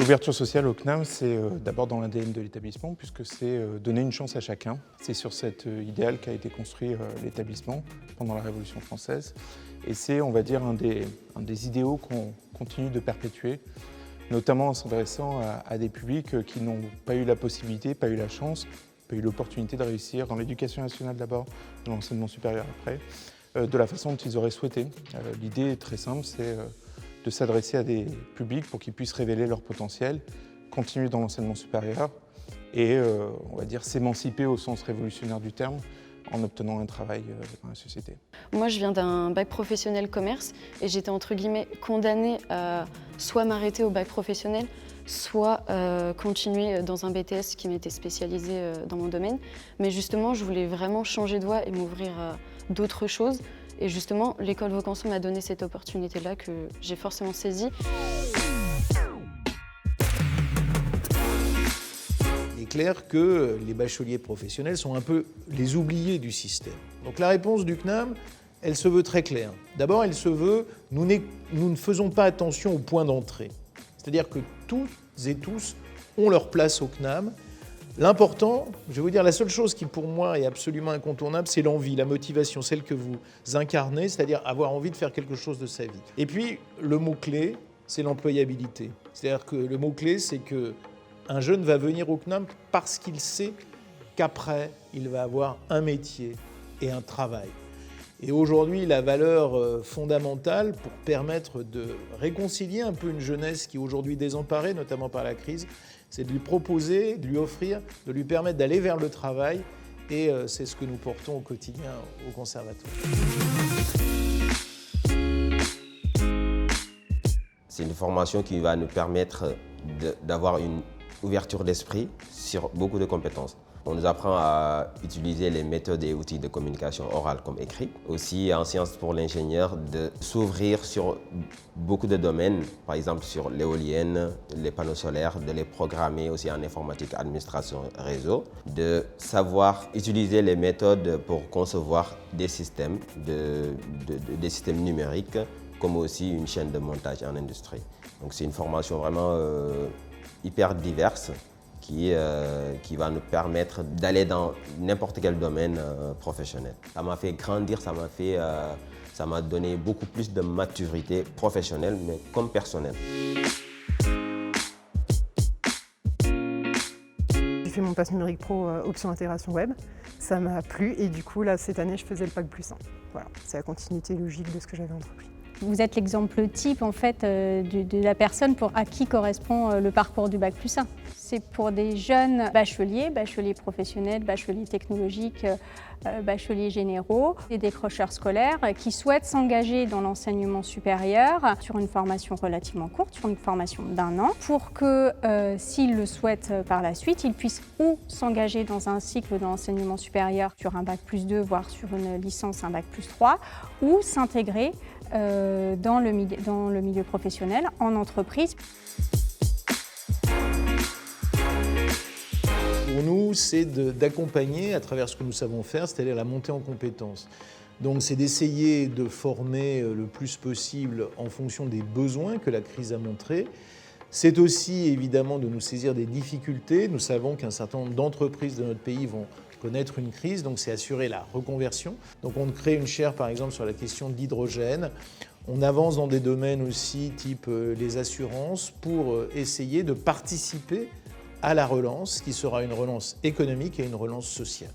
L'ouverture sociale au CNAM, c'est d'abord dans l'ADN de l'établissement, puisque c'est donner une chance à chacun. C'est sur cet idéal qu'a été construit l'établissement pendant la Révolution française. Et c'est, on va dire, un des idéaux qu'on continue de perpétuer, notamment en s'adressant à des publics qui n'ont pas eu la possibilité, pas eu la chance, pas eu l'opportunité de réussir dans l'éducation nationale d'abord, dans l'enseignement supérieur après, de la façon dont ils auraient souhaité. L'idée est très simple, c'est de s'adresser à des publics pour qu'ils puissent révéler leur potentiel, continuer dans l'enseignement supérieur et, on va dire, s'émanciper au sens révolutionnaire du terme en obtenant un travail dans la société. Moi, je viens d'un bac professionnel commerce et j'étais entre guillemets condamnée à soit m'arrêter au bac professionnel, soit continuer dans un BTS qui m'était spécialisé dans mon domaine. Mais justement, je voulais vraiment changer de voie et m'ouvrir à d'autres choses. Et justement, l'école Vaucanson m'a donné cette opportunité-là que j'ai forcément saisie. Il est clair que les bacheliers professionnels sont un peu les oubliés du système. Donc la réponse du CNAM, elle se veut très claire. D'abord, elle se veut, nous ne faisons pas attention au point d'entrée. C'est-à-dire que toutes et tous ont leur place au CNAM. L'important, je vais vous dire, la seule chose qui pour moi est absolument incontournable, c'est l'envie, la motivation, celle que vous incarnez, c'est-à-dire avoir envie de faire quelque chose de sa vie. Et puis, le mot-clé, c'est l'employabilité. C'est-à-dire que le mot-clé, c'est qu'un jeune va venir au CNAM parce qu'il sait qu'après, il va avoir un métier et un travail. Et aujourd'hui, la valeur fondamentale pour permettre de réconcilier un peu une jeunesse qui est aujourd'hui désemparée, notamment par la crise, c'est de lui proposer, de lui offrir, de lui permettre d'aller vers le travail. Et c'est ce que nous portons au quotidien au Conservatoire. C'est une formation qui va nous permettre d'avoir une ouverture d'esprit sur beaucoup de compétences. On nous apprend à utiliser les méthodes et outils de communication orale comme écrit. Aussi, en sciences pour l'ingénieur, de s'ouvrir sur beaucoup de domaines, par exemple sur l'éolienne, les panneaux solaires, de les programmer aussi en informatique, administration, réseau, de savoir utiliser les méthodes pour concevoir des systèmes, des systèmes numériques, comme aussi une chaîne de montage en industrie. Donc c'est une formation vraiment hyper diverse, qui va nous permettre d'aller dans n'importe quel domaine professionnel. Ça m'a fait grandir, ça m'a donné beaucoup plus de maturité professionnelle, mais comme personnelle. J'ai fait mon pass numérique pro option intégration web. Ça m'a plu et du coup, là, cette année, je faisais le bac +1. Voilà, c'est la continuité logique de ce que j'avais entrepris. Vous êtes l'exemple type en fait, de la personne à qui correspond le parcours du bac +1. C'est pour des jeunes bacheliers, bacheliers professionnels, bacheliers technologiques, bacheliers généraux, des décrocheurs scolaires qui souhaitent s'engager dans l'enseignement supérieur sur une formation relativement courte, sur une formation d'1 an, pour que s'ils le souhaitent par la suite, ils puissent ou s'engager dans un cycle d'enseignement supérieur sur un bac +2, voire sur une licence, un bac +3, ou s'intégrer dans le milieu professionnel, en entreprise. Pour nous, c'est d'accompagner à travers ce que nous savons faire, c'est-à-dire la montée en compétences. Donc c'est d'essayer de former le plus possible en fonction des besoins que la crise a montrés. C'est aussi évidemment de nous saisir des difficultés. Nous savons qu'un certain nombre d'entreprises de notre pays vont connaître une crise, donc c'est assurer la reconversion. Donc on crée une chaire par exemple sur la question de l'hydrogène. On avance dans des domaines aussi type les assurances pour essayer de participer à la relance qui sera une relance économique et une relance sociale.